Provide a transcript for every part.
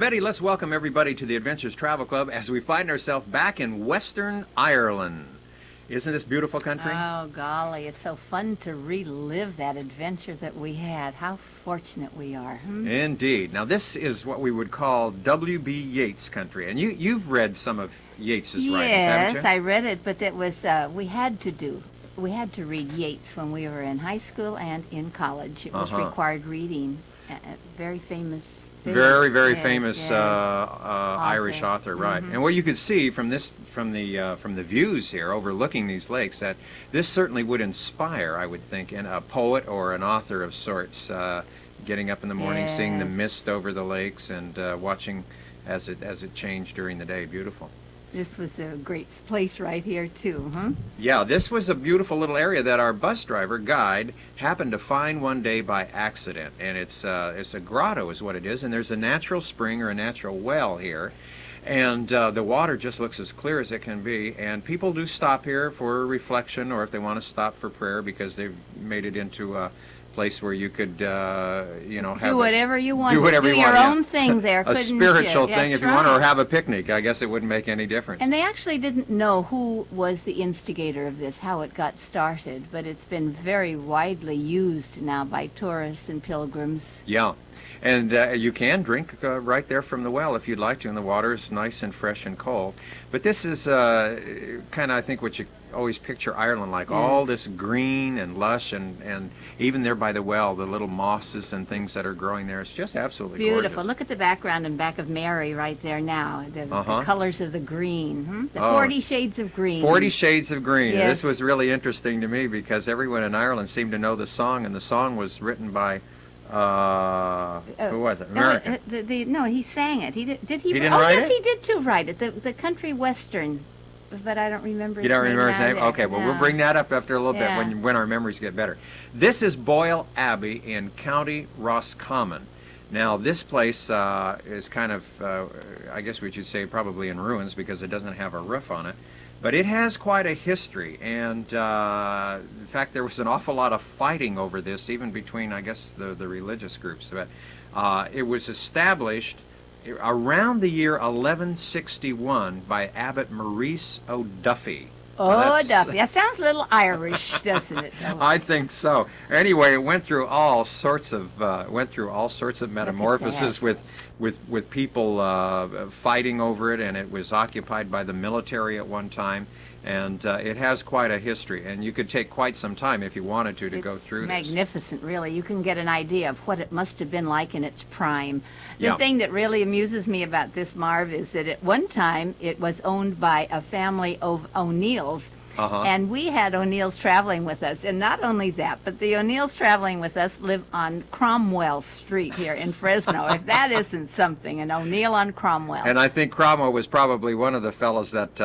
Betty, let's welcome everybody to the Adventures Travel Club as we find ourselves back in Western Ireland. Isn't this beautiful country? Oh, golly, it's so fun to relive that adventure that we had. How fortunate we are. Indeed. Now, this is what we would call W.B. Yeats country, and you've read some of Yeats's writings, haven't you? Yes, I read it, but it was, we had to read Yeats when we were in high school and in college. It was required reading. Very famous. Very yes, famous yes. Irish author, right? And what you could see from the views here overlooking these lakes, that this certainly would inspire, I would think, in a poet or an author of sorts, getting up in the morning, seeing the mist over the lakes, and watching as it changed during the day. Beautiful. This was a great place right here too, Yeah, this was a beautiful little area that our bus driver guide happened to find one day by accident, and it's a grotto is what it is, and there's a natural spring or a natural well here, and the water just looks as clear as it can be, and people do stop here for reflection, or if they want to stop for prayer, because they've made it into a place where you could, have do whatever you want. Do whatever you want. Your own thing there. A spiritual thing, That's if you want, or have a picnic. I guess it wouldn't make any difference. And they actually didn't know who was the instigator of this, how it got started, but it's been very widely used now by tourists and pilgrims. Yeah. And you can drink right there from the well if you'd like to, and the water is nice and fresh and cold. But this is kind of, I think, what you always picture Ireland like, all this green and lush, and even there by the well, the little mosses and things that are growing there. It's just absolutely beautiful. gorgeous. Look at the background and back of Mary right there now, the colors of the green, the 40 shades of green. 40 shades of green. Yes. This was really interesting to me because everyone in Ireland seemed to know the song, and the song was written by who was it? American. No, he sang it. He did. Did he? He didn't write yes, it? he did too. Write it. The country western, but I don't remember. You don't remember his name? now. Okay, well, we'll bring that up after a little bit Yeah. when our memories get better. This is Boyle Abbey in County Roscommon. Now, this place is kind of, I guess we should say, probably in ruins because it doesn't have a roof on it. But it has quite a history, and in fact, there was an awful lot of fighting over this, even between, I guess, the religious groups. But it was established around the year 1161 by Abbot Maurice O'Duffy. Oh, Duffy. That sounds a little Irish, doesn't it? I think so. Anyway, it went through all sorts of metamorphoses with people fighting over it, and it was occupied by the military at one time, and it has quite a history, and you could take quite some time if you wanted to go through this. Magnificent, really. You can get an idea of what it must have been like in its prime. The thing that really amuses me about this, Marv, is that at one time it was owned by a family of O'Neills, and we had O'Neills traveling with us. And not only that, but the O'Neills traveling with us live on Cromwell Street here in Fresno. If that isn't something, an O'Neill on Cromwell. And I think Cromwell was probably one of the fellows that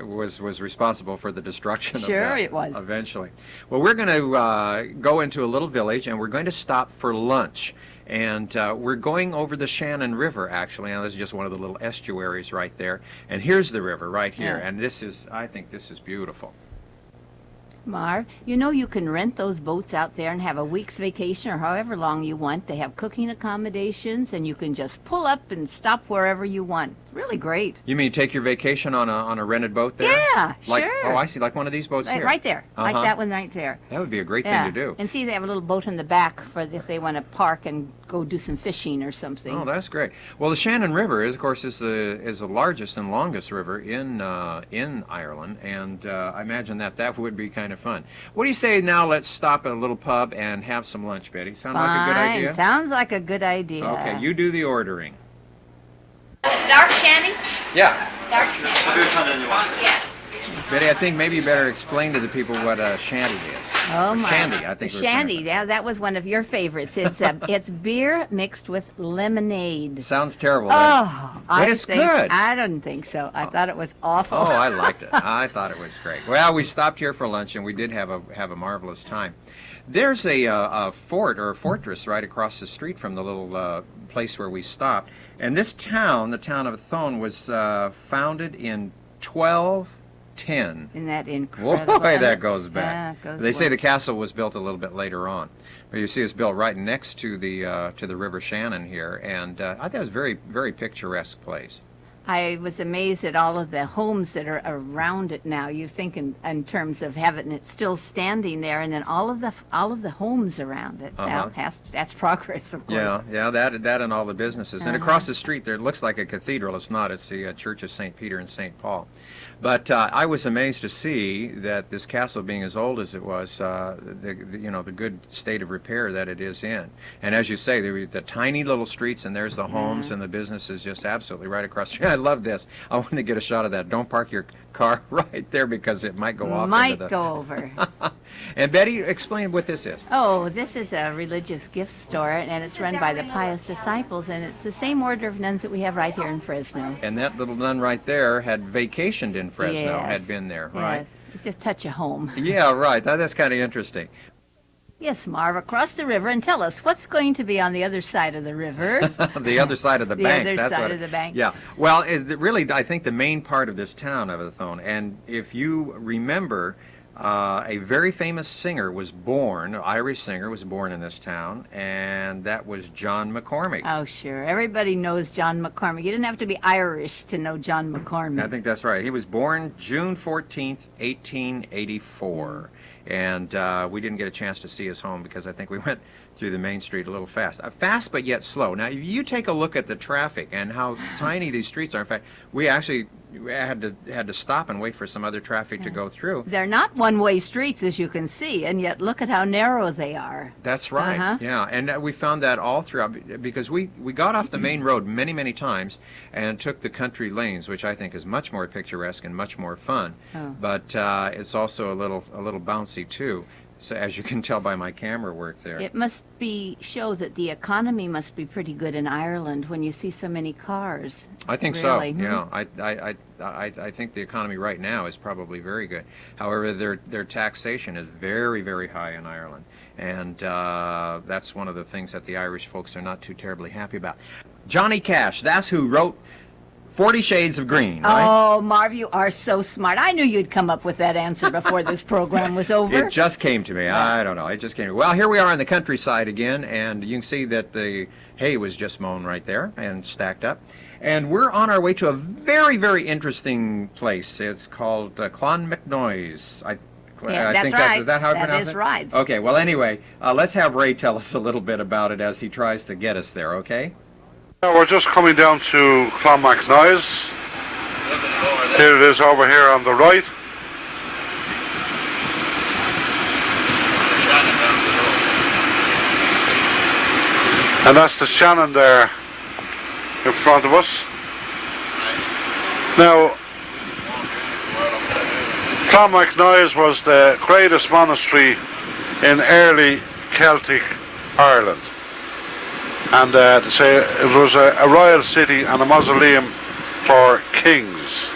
was responsible for the destruction of that. Sure, it was. Eventually. Well, we're going to go into a little village, and we're going to stop for lunch. And we're going over the Shannon River, actually. Now, this is just one of the little estuaries right there. And here's the river right here. Yeah. And I think this is beautiful. Marv, you know you can rent those boats out there and have a week's vacation or however long you want. They have cooking accommodations, and you can just pull up and stop wherever you want. It's really great. You mean take your vacation on a rented boat there? Yeah, like, sure. Oh, I see, like one of these boats here. Right there, like that one right there. That would be a great thing to do. And see, they have a little boat in the back for if they want to park and go do some fishing or something. Oh, that's great. Well, the Shannon River is the largest and longest river in Ireland, and I imagine that would be kind of fun. What do you say now? Let's stop at a little pub and have some lunch, Betty. Sound like a good idea? Sounds like a good idea. Okay, you do the ordering. Dark shandy? Yeah. Dark shandy. Yeah. Betty, I think maybe you better explain to the people what a shandy is. Oh my! Shandy, I think. Shandy, yeah, that was one of your favorites. It's it's beer mixed with lemonade. Sounds terrible. Oh, but it's good. I don't think so. I thought it was awful. Oh, I liked it. I thought it was great. Well, we stopped here for lunch, and we did have a marvelous time. There's a fort or a fortress right across the street from the little place where we stopped, and this town, the town of Thone, was founded in 10. Isn't that incredible? Boy, that goes back. Yeah, it goes They say way- the castle was built a little bit later on. But you see it's built right next to the River Shannon here, and I thought it was a very, very picturesque place. I was amazed at all of the homes that are around it now. You think in terms of having it still standing there, and then all of the homes around it. Uh-huh. Now, that's progress, of course. Yeah, that and all the businesses. And across the street there, it looks like a cathedral. It's not. It's the Church of St. Peter and St. Paul. But I was amazed to see that this castle, being as old as it was, the good state of repair that it is in. And as you say, there were the tiny little streets, and there's the homes and the businesses just absolutely right across the street. I love this. I want to get a shot of that. Don't park your car right there because it might go off. Might go over. And Betty, explain what this is. Oh, this is a religious gift store, and it's run by the Pious Disciples, and it's the same order of nuns that we have right here in Fresno. And that little nun right there had vacationed in Fresno, Yes. had been there, right? Yes, just touch a home. Yeah, right. That's kind of interesting. Yes, Marv, across the river, and tell us what's going to be on the other side of the river. The other side of the bank. The other That's side what of the bank. Yeah. Well, really, I think the main part of this town of Athone, and if you remember, a very famous singer was born, an Irish singer was born in this town, and that was John McCormick. Oh, sure. Everybody knows John McCormick. You didn't have to be Irish to know John McCormick. I think that's right. He was born June 14th, 1884. And we didn't get a chance to see his home because I think we went through the main street a little fast. Fast but yet slow. Now, if you take a look at the traffic and how tiny these streets are, in fact, we actually had to stop and wait for some other traffic to go through. They're not one-way streets, as you can see, and yet look at how narrow they are. That's right. Uh-huh. Yeah, and we found that all throughout because we got off the main road many, many times and took the country lanes, which I think is much more picturesque and much more fun. Oh. But it's also a little bouncy too. So as you can tell by my camera work there. It must shows that the economy must be pretty good in Ireland when you see so many cars. I think Really? so. Yeah, I think the economy right now is probably very good. However, their taxation is very, very high in Ireland, and that's one of the things that the Irish folks are not too terribly happy about. Johnny Cash, that's who wrote 40 Shades of Green, right? Oh, Marv, you are so smart. I knew you'd come up with that answer before this program was over. It just came to me. I don't know. It just came to me. Well, here we are on the countryside again, and you can see that the hay was just mown right there and stacked up. And we're on our way to a very, very interesting place. It's called Clonmacnoise. I that's think right. is that how I That pronounce is it? right. Okay, well, anyway, let's have Ray tell us a little bit about it as he tries to get us there, okay? We're just coming down to Clonmacnoise. Here it is over here on the right. And that's the Shannon there in front of us. Now, Clonmacnoise was the greatest monastery in early Celtic Ireland. And to say it was a royal city and a mausoleum for kings.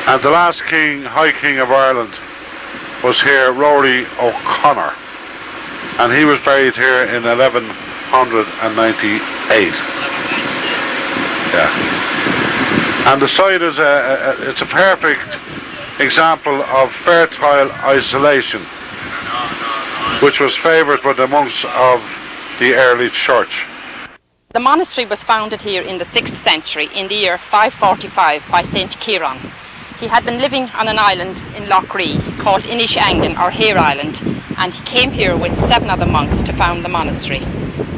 And the last king, High King of Ireland, was here, Rory O'Connor. And he was buried here in 1198. Yeah. And the site is it's a perfect example of fertile isolation, which was favoured by the monks of the early church. The monastery was founded here in the 6th century in the year 545 by Saint Kieran. He had been living on an island in Lough Ree called Inishangan or Hare Island, and he came here with 7 other monks to found the monastery.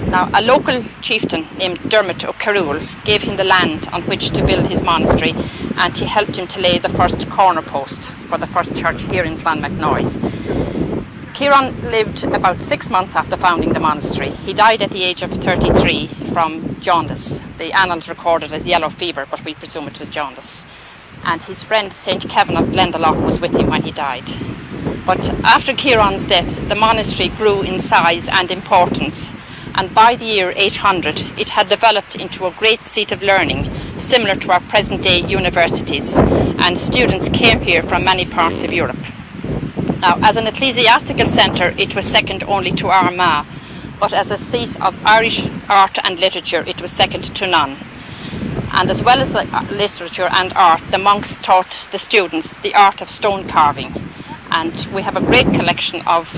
Now, a local chieftain named Dermot O'Carroll gave him the land on which to build his monastery, and he helped him to lay the first corner post for the first church here in Clonmacnoise. Kieran lived about 6 months after founding the monastery. He died at the age of 33 from jaundice. The annals recorded as yellow fever, but we presume it was jaundice. And his friend St. Kevin of Glendalough was with him when he died. But after Kieran's death, the monastery grew in size and importance, and by the year 800 it had developed into a great seat of learning, similar to our present-day universities, and students came here from many parts of Europe. Now, as an ecclesiastical centre, it was second only to Armagh, but as a seat of Irish art and literature, it was second to none. And as well as literature and art, the monks taught the students the art of stone carving. And we have a great collection of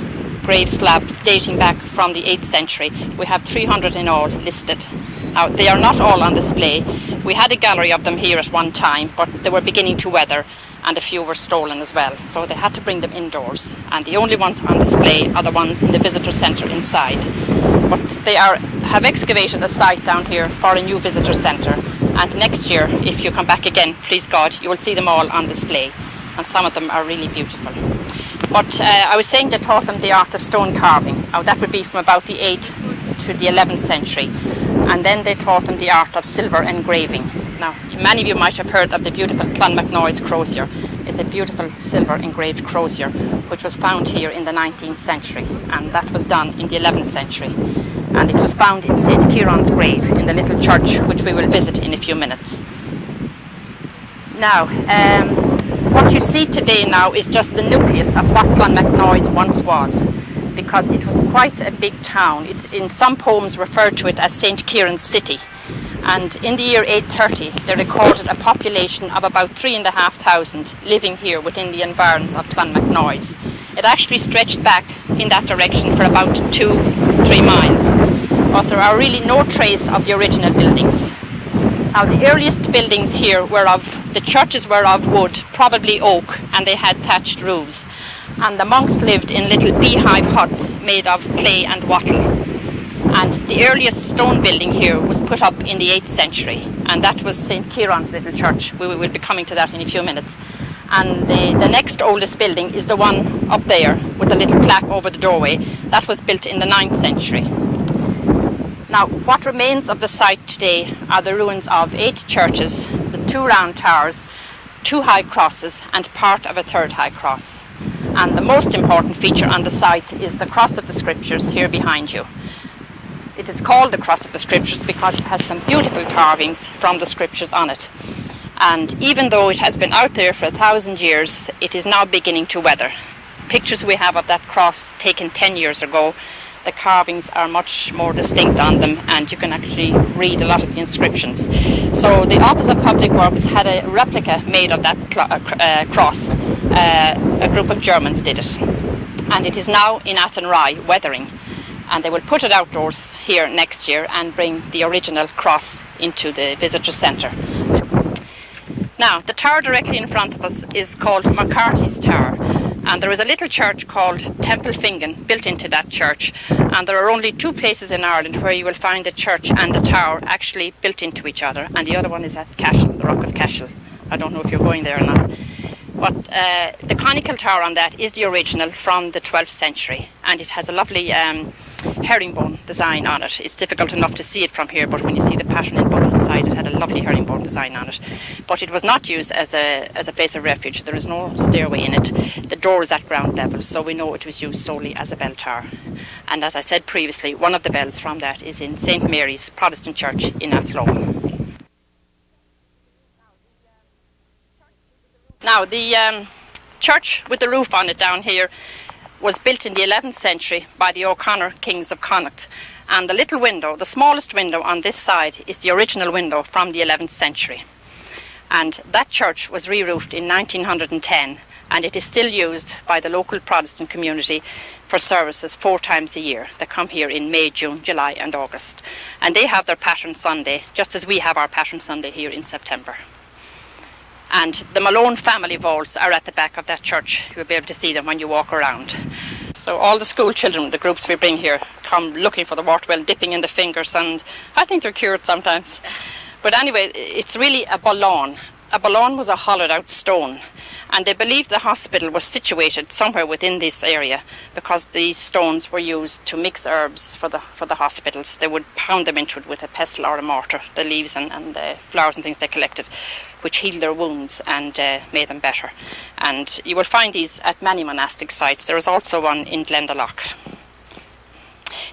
grave slabs dating back from the 8th century. We have 300 in all listed. Now, they are not all on display. We had a gallery of them here at one time, but they were beginning to weather, and a few were stolen as well. So they had to bring them indoors. And the only ones on display are the ones in the visitor centre inside. But they have excavated a site down here for a new visitor centre. And next year, if you come back again, please God, you will see them all on display. And some of them are really beautiful. But I was saying they taught them the art of stone carving. Now, that would be from about the 8th to the 11th century. And then they taught them the art of silver engraving. Now, many of you might have heard of the beautiful Clonmacnoise crozier. It's a beautiful silver engraved crozier, which was found here in the 19th century. And that was done in the 11th century. And it was found in St. Kieran's grave in the little church, which we will visit in a few minutes. Now, what you see today now is just the nucleus of what Clonmacnoise once was, because it was quite a big town. It's in some poems referred to it as St. Kieran's City. And in the year 830, they recorded a population of about 3,500 living here within the environs of Clonmacnoise. It actually stretched back in that direction for about 2-3 miles. But there are really no trace of the original buildings. Now, the earliest buildings here the churches were of wood, probably oak, and they had thatched roofs. And the monks lived in little beehive huts made of clay and wattle. And the earliest stone building here was put up in the 8th century, and that was St. Kieran's little church. We will be coming to that in a few minutes. And the next oldest building is the one up there with the little plaque over the doorway. That was built in the 9th century. Now, what remains of the site today are the ruins of 8 churches, the 2 round towers, 2 high crosses, and part of a 3rd high cross. And the most important feature on the site is the cross of the scriptures here behind you. It is called the cross of the scriptures because it has some beautiful carvings from the scriptures on it. And even though it has been out there for 1,000 years, it is now beginning to weather. Pictures we have of that cross taken 10 years ago, the carvings are much more distinct on them, and you can actually read a lot of the inscriptions. So the Office of Public Works had a replica made of that cross. A group of Germans did it. And it is now in Athenry, weathering. And they will put it outdoors here next year and bring the original cross into the visitor centre. Now, the tower directly in front of us is called McCarthy's Tower. And there is a little church called Temple Fingan built into that church. And there are only 2 places in Ireland where you will find the church and the tower actually built into each other. And the other one is at Cashel, the Rock of Cashel. I don't know if you're going there or not. But the conical tower on that is the original from the 12th century. And it has a lovely herringbone design on it. It's difficult enough to see it from here, but when you see the pattern in books inside, it had a lovely herringbone design on it. But it was not used as a place of refuge. There is no stairway in it. The door is at ground level, so we know it was used solely as a bell tower. And as I said previously, one of the bells from that is in St. Mary's Protestant Church in Athlone. Now, the church with the roof on it down here was built in the 11th century by the O'Connor kings of Connacht. And the little window, the smallest window on this side, is the original window from the 11th century. And that church was re-roofed in 1910, and it is still used by the local Protestant community for services 4 times a year. They come here in May, June, July and August. And they have their Patron Sunday, just as we have our Patron Sunday here in September. And the Malone family vaults are at the back of that church. You'll be able to see them when you walk around. So all the school children, the groups we bring here, come looking for the water well, dipping in the fingers, and I think they're cured sometimes. But anyway, it's really a ballon. A ballon was a hollowed out stone. And they believed the hospital was situated somewhere within this area because these stones were used to mix herbs for the hospitals. They would pound them into it with a pestle or a mortar, the leaves and the flowers and things they collected, which healed their wounds and made them better. And you will find these at many monastic sites. There is also one in Glendalough.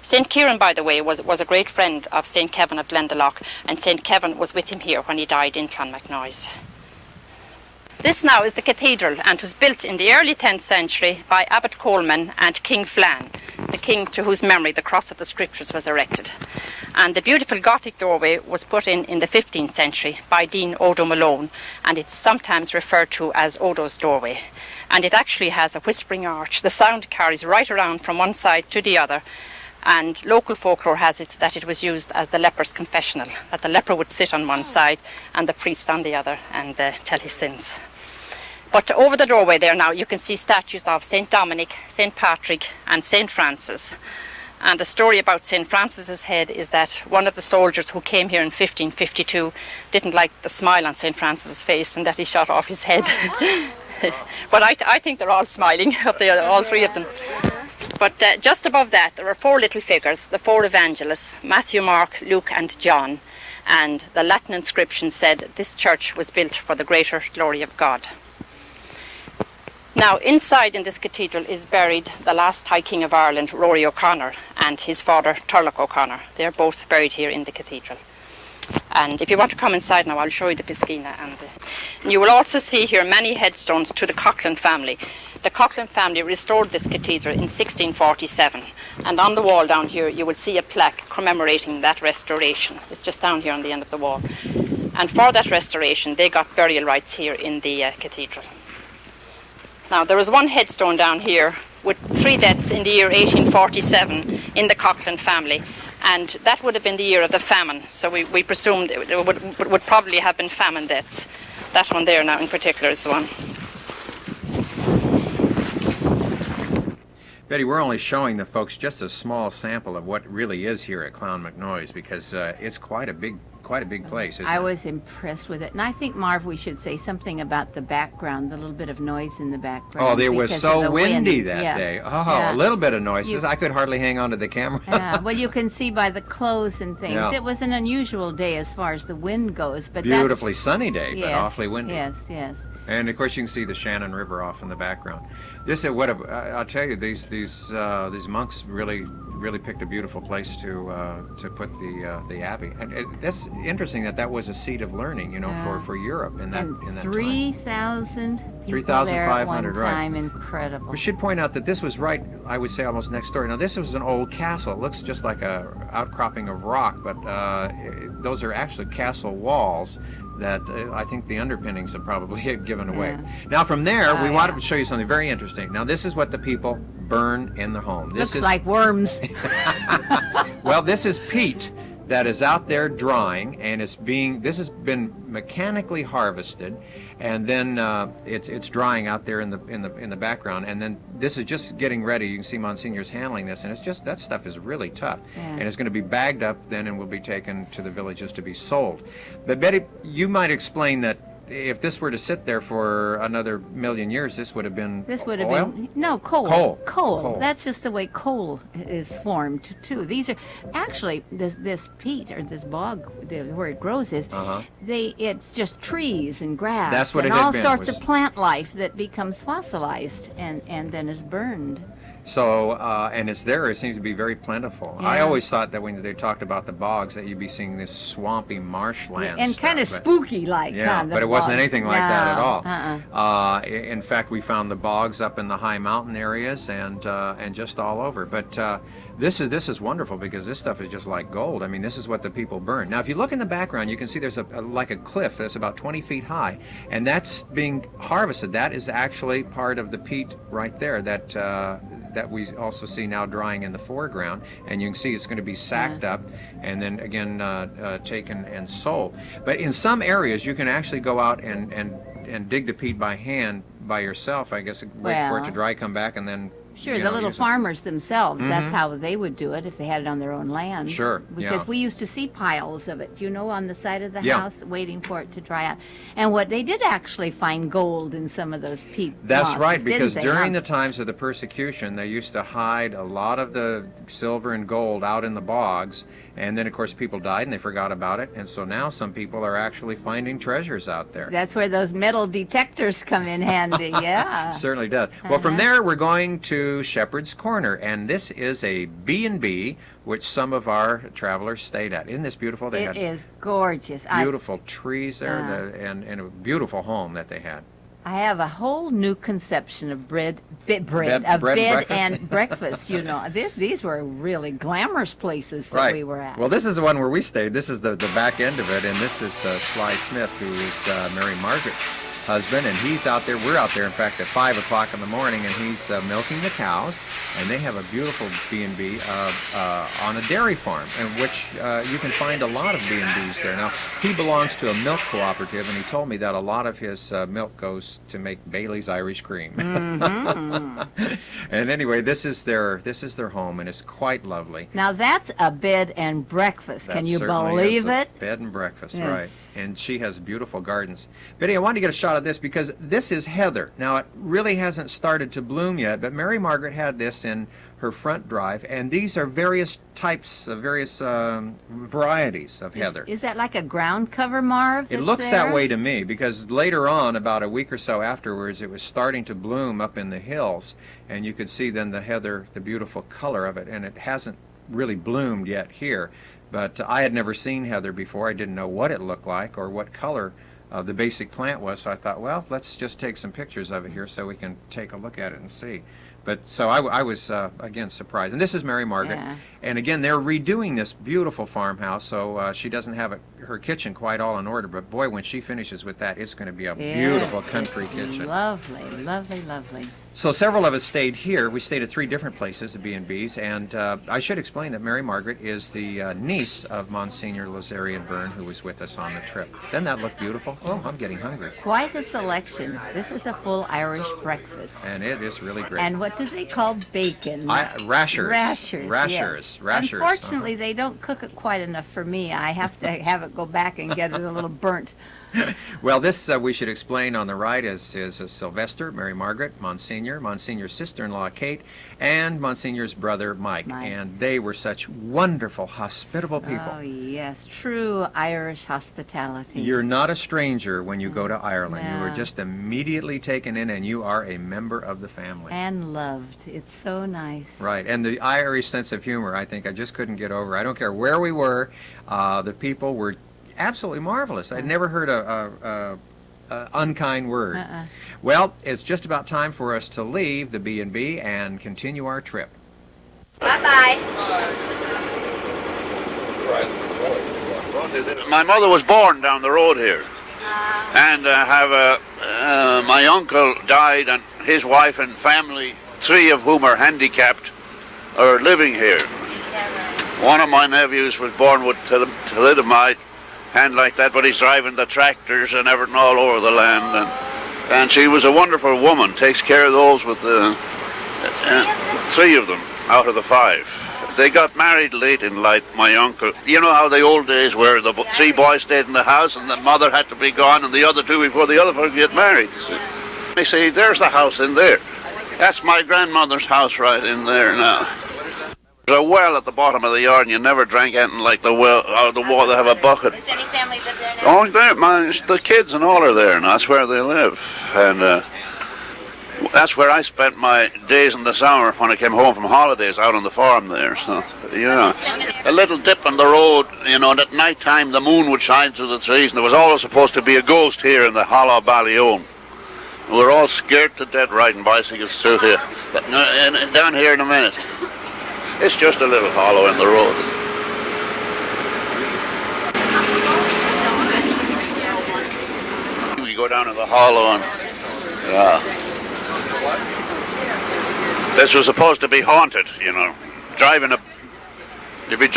St. Kieran, by the way, was a great friend of St. Kevin of Glendalough, and St. Kevin was with him here when he died in Clonmacnoise. This now is the cathedral, and was built in the early 10th century by Abbot Coleman and King Flann, the king to whose memory the cross of the scriptures was erected. And the beautiful Gothic doorway was put in the 15th century by Dean Odo Malone, and it's sometimes referred to as Odo's doorway. And it actually has a whispering arch. The sound carries right around from one side to the other. And local folklore has it that it was used as the leper's confessional, that the leper would sit on one side and the priest on the other and tell his sins. But over the doorway there now you can see statues of St. Dominic, St. Patrick and St. Francis. And the story about St. Francis's head is that one of the soldiers who came here in 1552 didn't like the smile on St. Francis's face and that he shot off his head. But I think they're all smiling, all three of them. But just above that, there are four little figures, the four evangelists, Matthew, Mark, Luke and John. And the Latin inscription said, "This church was built for the greater glory of God." Now, inside in this cathedral is buried the last High King of Ireland, Rory O'Connor, and his father, Turlough O'Connor. They're both buried here in the cathedral. And if you want to come inside now, I'll show you the piscina. And you will also see here many headstones to the Coughlin family. The Coughlin family restored this cathedral in 1647. And on the wall down here, you will see a plaque commemorating that restoration. It's just down here on the end of the wall. And for that restoration, they got burial rights here in the cathedral. Now, there was one headstone down here with 3 deaths in the year 1847 in the Coughlin family. And that would have been the year of the famine. So we presumed it would probably have been famine deaths. That one there now in particular is the one. Betty, we're only showing the folks just a small sample of what really is here at Clonmacnoise, because it's quite a big place, isn't it? I was impressed with it. And I think, Marv, we should say something about the background, the little bit of noise in the background. Oh, it was because so of the windy wind. that day. Oh, Yeah. a little bit of noises. I could hardly hang on to the camera. Yeah, well, you can see by the clothes and things. Yeah. It was an unusual day as far as the wind goes. But Beautifully that's, sunny day, but yes, awfully windy. Yes, yes. And of course, you can see the Shannon River off in the background. This is what I'll tell you. These monks really picked a beautiful place to put the abbey. And that's interesting that was a seat of learning, for Europe in that And in that 3,000 people 3,500, there at one time. right. Incredible. We should point out that this was right, I would say, almost next door. Now, this was an old castle. It looks just like a outcropping of rock, but those are actually castle walls that I think the underpinnings have probably given away. Yeah. Now, from there, we wanted yeah. to show you something very interesting. Now, this is what the people burn in the home. This Looks is like worms. well, this is peat that is out there drying, and this has been mechanically harvested, and then it's drying out there in the background, and then this is just getting ready. You can see Monsignor's handling this, and it's just, that stuff is really tough, and it's going to be bagged up then and will be taken to the villages to be sold. But Betty, you might explain that if this were to sit there for another million years, this would have been oil? No, coal. Coal. Coal. That's just the way coal is formed too. These are actually this peat or this bog, where it grows is it's just trees and grass. That's what and it had all been, sorts of plant life that becomes fossilized and then is burned. So, and it's there, it seems to be very plentiful. Yeah. I always thought that when they talked about the bogs that you'd be seeing this swampy marshland and kind of spooky like. Yeah, but it wasn't anything like that at all. Uh-uh. In fact, we found the bogs up in the high mountain areas and just all over. But this is wonderful because this stuff is just like gold. I mean, this is what the people burn. Now, if you look in the background, you can see there's like a cliff that's about 20 feet high, and that's being harvested. That is actually part of the peat right there that we also see now drying in the foreground, and you can see it's going to be sacked up and then again taken and sold. But in some areas, you can actually go out and dig the peat by hand by yourself. I guess wait for it to dry, come back, and then. Sure, the little farmers themselves, that's how they would do it if they had it on their own land. Sure, Because we used to see piles of it, on the side of the house, waiting for it to dry out. And what they did actually find gold in some of those peat That's mosses, right, because didn't they, during the times of the persecution, they used to hide a lot of the silver and gold out in the bogs, and then, of course, people died and they forgot about it, and so now some people are actually finding treasures out there. That's where those metal detectors come in handy, yeah. Certainly does. Well, from there, we're going to Shepherd's Corner, and this is a B&B which some of our travelers stayed at. Isn't this beautiful? It is gorgeous. Beautiful trees there, and a beautiful home that they had. I have a whole new conception of bed and breakfast? and breakfast. You know, these were really glamorous places that Right. we were at. Well, this is the one where we stayed. This is the back end of it, and this is Sly Smith, who is Mary Margaret's husband, and he's out there. We're out there, in fact, at 5 o'clock in the morning, and he's milking the cows, and they have a beautiful B&B on a dairy farm, in which you can find a lot of B&Bs there. Now, he belongs to a milk cooperative, and he told me that a lot of his milk goes to make Bailey's Irish cream. And anyway, this is their home, and it's quite lovely. Now that's a bed and breakfast. Can That you certainly believe is a it? Bed and breakfast, Yes. right. And she has beautiful gardens. Betty, I wanted to get a shot of this because this is heather. Now, it really hasn't started to bloom yet, but Mary Margaret had this in her front drive, and these are various types of various varieties of heather. Is that like a ground cover, Marv? It that's looks there? that way to me because later on, about a week or so afterwards, it was starting to bloom up in the hills, and you could see then the heather, the beautiful color of it, and it hasn't really bloomed yet here. But I had never seen heather before. I didn't know what it looked like or what color the basic plant was, so I thought, well, let's just take some pictures of it here so we can take a look at it and see. But so I was, again, surprised. And this is Mary Margaret. Yeah. And again, they're redoing this beautiful farmhouse, so she doesn't have her kitchen quite all in order. But boy, when she finishes with that, it's going to be a Yes, beautiful it's country kitchen. Lovely, lovely, lovely. So several of us stayed here. We stayed at 3 different places, the B&Bs, and I should explain that Mary Margaret is the niece of Monsignor Lazarian Byrne, who was with us on the trip. Doesn't that look beautiful? Oh, I'm getting hungry. Quite a selection. This is a full Irish breakfast. And it is really great. And what do they call bacon? Rashers. Rashers. Rashers. Yes. Rashers. Unfortunately, they don't cook it quite enough for me. I have to have it go back and get it a little burnt. Well, this we should explain on the right is Sylvester, Mary Margaret, Monsignor's sister-in-law Kate, and Monsignor's brother Mike. And they were such wonderful, hospitable people. Oh, yes. True Irish hospitality. You're not a stranger when you go to Ireland. You No. were just immediately taken in, and you are a member of the family. And loved. It's so nice. Right, and the Irish sense of humor, I think I just couldn't get over. I don't care where we were, the people were absolutely marvelous. I'd never heard a unkind word. Well, it's just about time for us to leave the B&B and continue our trip. Bye-bye. My mother was born down the road here, and my uncle died, and his wife and family, 3 of whom are handicapped, are living here. One of my nephews was born with thalidomide, hand like that, but he's driving the tractors and everything all over the land, and she was a wonderful woman. Takes care of those with the 3 of them out of the 5. They got married late in life, my uncle. You know how the old days were, the 3 boys stayed in the house and the mother had to be gone and the other 2 before the other folk get married. They say, there's the house in there. That's my grandmother's house right in there now. There's a well at the bottom of the yard, and you never drank anything like the well out of the water. They have a bucket. Does any family live there now? Oh, the kids and all are there, and that's where they live. And that's where I spent my days in the summer when I came home from holidays, out on the farm there. So, you know, a little dip in the road, you know, and at night time the moon would shine through the trees, and there was always supposed to be a ghost here in the Hollow Ballyone. We were all scared to death riding bicycles through here. But down here in a minute. It's just a little hollow in the road. We go down in the hollow and this was supposed to be haunted, you know. You'd be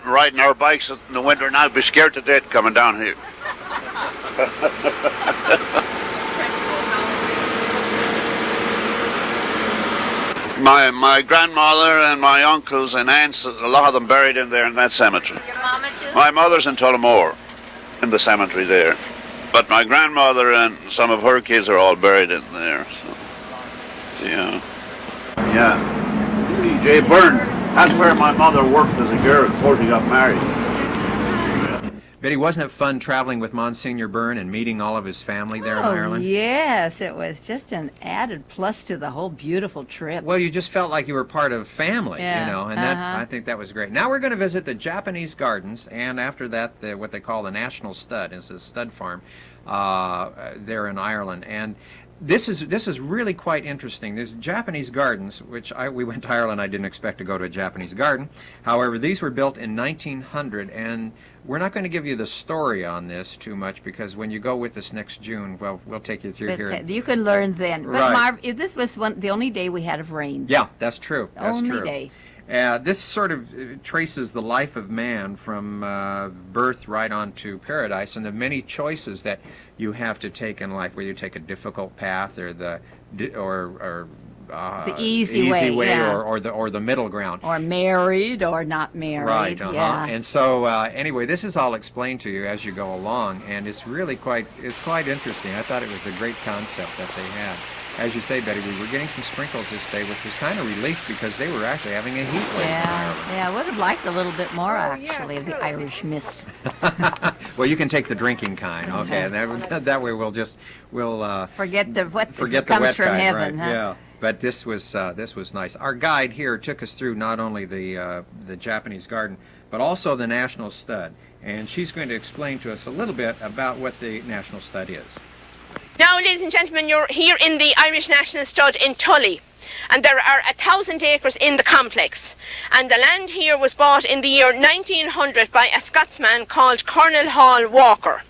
riding our bikes in the winter and I'd be scared to death coming down here. My grandmother and my uncles and aunts, a lot of them buried in there in that cemetery. Your mama too? My mother's in Tullamore, in the cemetery there. But my grandmother and some of her kids are all buried in there. So, yeah. Yeah. J. Byrne, that's where my mother worked as a girl before she got married. Betty, wasn't it fun traveling with Monsignor Byrne and meeting all of his family there in Ireland? Yes, it was just an added plus to the whole beautiful trip. Well, you just felt like you were part of family, Yeah, you know, and that I think that was great. Now we're going to visit the Japanese gardens, and after that, what they call the National Stud. It's a stud farm there in Ireland. And this is really quite interesting. There's Japanese gardens, which we went to Ireland. I didn't expect to go to a Japanese garden. However, these were built in 1900, and we're not going to give you the story on this too much because when you go with us next June, well, we'll take you through here. You can learn then. But Right. Marv, this was the only day we had of rain. Yeah, that's true. That's only true. day. This sort of traces the life of man from birth right on to paradise, and the many choices that you have to take in life, whether you take a difficult path or the easy way, yeah. or the middle ground. Or married or not married. Right. Yeah. And so anyway, this is all explained to you as you go along, and it's really quite interesting. I thought it was a great concept that they had. As you say, Betty, we were getting some sprinkles this day, which was kind of relief because they were actually having a heat wave in Ireland. Yeah, I would have liked a little bit more, actually, of the Irish mist. Well, you can take the drinking kind, okay? And that way we'll Forget the what forget the comes wet from kind, heaven. right? Huh? Yeah. But this was nice. Our guide here took us through not only the Japanese garden, but also the National Stud, and she's going to explain to us a little bit about what the National Stud is. Now, ladies and gentlemen, you're here in the Irish National Stud in Tully, and there are 1,000 acres in the complex. And the land here was bought in the year 1900 by a Scotsman called Colonel Hall Walker.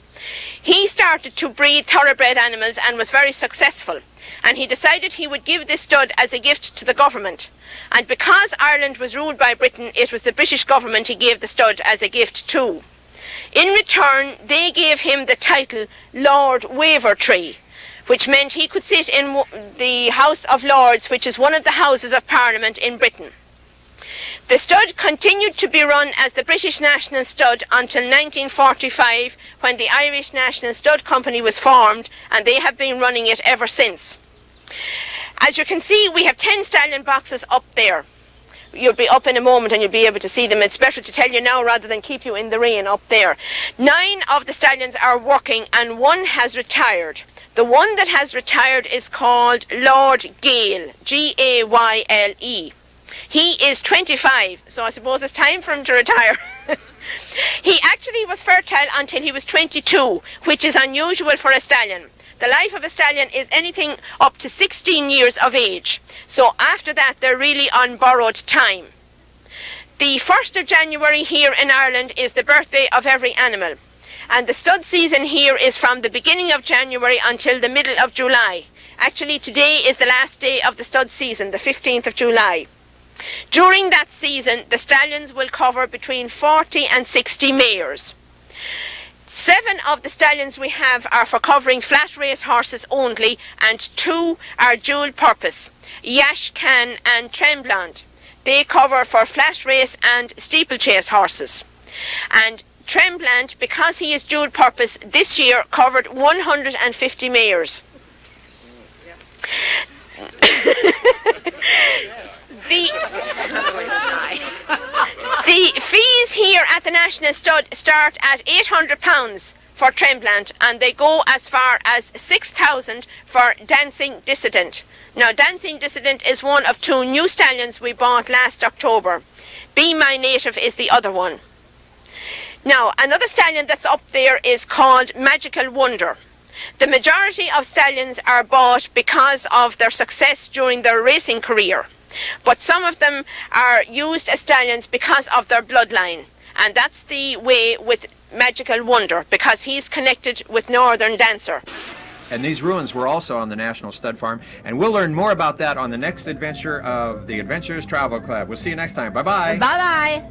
He started to breed thoroughbred animals and was very successful. And he decided he would give this stud as a gift to the government. And because Ireland was ruled by Britain, it was the British government he gave the stud as a gift to. In return, they gave him the title Lord Wavertree, which meant he could sit in the House of Lords, which is one of the Houses of Parliament in Britain. The stud continued to be run as the British National Stud until 1945, when the Irish National Stud Company was formed, and they have been running it ever since. As you can see, we have 10 stallion boxes up there. You'll be up in a moment and you'll be able to see them. It's better to tell you now rather than keep you in the rain up there. 9 of the stallions are working and 1 has retired. The one that has retired is called Lord Gale, Gayle. He is 25, so I suppose it's time for him to retire. He actually was fertile until he was 22, which is unusual for a stallion. The life of a stallion is anything up to 16 years of age. So after that, they're really on borrowed time. The 1st of January here in Ireland is the birthday of every animal. And the stud season here is from the beginning of January until the middle of July. Actually, today is the last day of the stud season, the 15th of July. During that season, the stallions will cover between 40 and 60 mares. 7 of the stallions we have are for covering flat race horses only, and 2 are dual purpose, Yash Khan and Tremblant. They cover for flat race and steeplechase horses. And Tremblant, because he is dual purpose, this year covered 150 mares. The fees here at the National Stud start at £800 for Tremblant, and they go as far as £6,000 for Dancing Dissident. Now, Dancing Dissident is one of 2 new stallions we bought last October. Be My Native is the other one. Now, another stallion that's up there is called Magical Wonder. The majority of stallions are bought because of their success during their racing career. But some of them are used as stallions because of their bloodline. And that's the way with Magical Wonder, because he's connected with Northern Dancer. And these ruins were also on the National Stud Farm. And we'll learn more about that on the next adventure of the Adventures Travel Club. We'll see you next time. Bye-bye. Bye-bye.